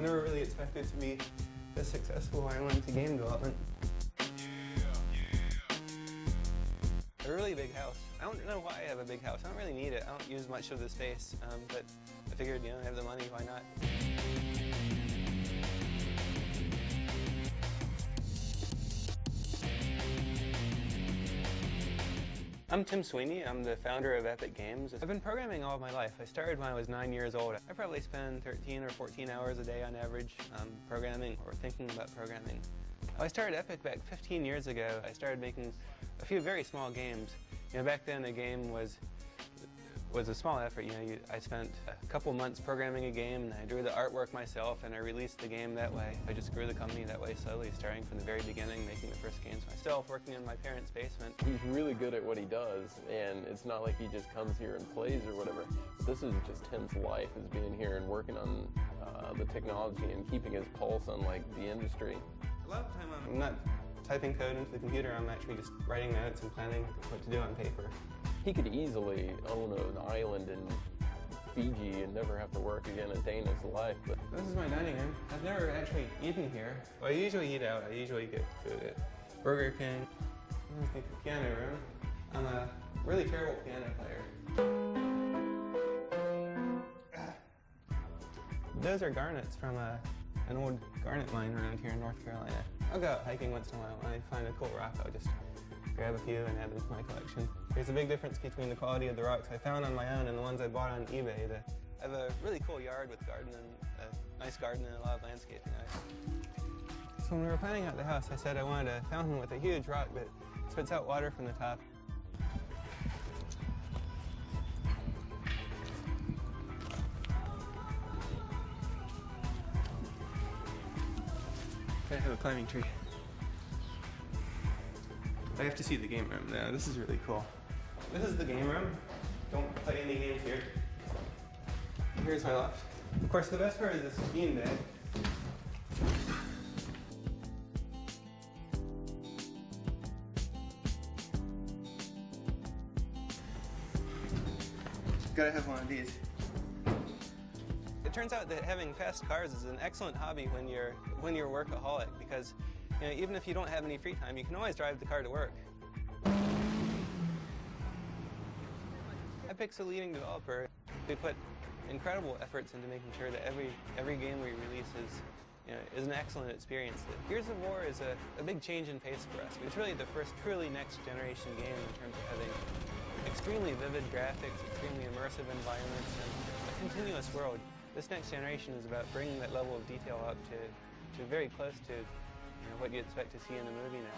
I never really expected to be this successful when I went into game development. A really big house. I don't know why I have a big house. I don't really need it. I don't use much of the space, but I figured, I have the money, why not? I'm Tim Sweeney. I'm the founder of Epic Games. I've been programming all of my life. I started when I was 9 years old. I probably spend 13 or 14 hours a day on average programming or thinking about programming. I started Epic back 15 years ago. I started making a few very small games. Back then a game was a small effort. I spent a couple months programming a game, and I drew the artwork myself, and I released the game that way. I just grew the company that way slowly, starting from the very beginning, making the first games myself, working in my parents' basement. He's really good at what he does, and it's not like he just comes here and plays or whatever. This is just Tim's life, is being here and working on the technology and keeping his pulse on the industry. A lot of the time I'm not typing code into the computer, I'm actually just writing notes and planning what to do on paper. He could easily own an island in Fiji and never have to work again a day in his life. But this is my dining room. I've never actually eaten here. Well, I usually eat out. I usually get food at Burger King. This is the piano room. I'm a really terrible piano player. Those are garnets from an old garnet mine around here in North Carolina. I'll go out hiking once in a while. When I find a cool rock, I'll just grab a few and add them to my collection. There's a big difference between the quality of the rocks I found on my own and the ones I bought on eBay. I have a really cool yard with a nice garden and a lot of landscaping. So when we were planning out the house, I said I wanted a fountain with a huge rock that spits out water from the top. I have a climbing tree. I have to see the game room now. This is really cool. This is the game room. Don't play any games here. Here's my loft. Of course, the best part is this bean bag. Gotta have one of these. It turns out that having fast cars is an excellent hobby when you're workaholic, because even if you don't have any free time, you can always drive the car to work. Epic's a leading developer. We put incredible efforts into making sure that every game we release is an excellent experience. Gears of War is a big change in pace for us. It's really the first truly next generation game in terms of having extremely vivid graphics, extremely immersive environments, and a continuous world. This next generation is about bringing that level of detail up to very close to what you expect to see in a movie now.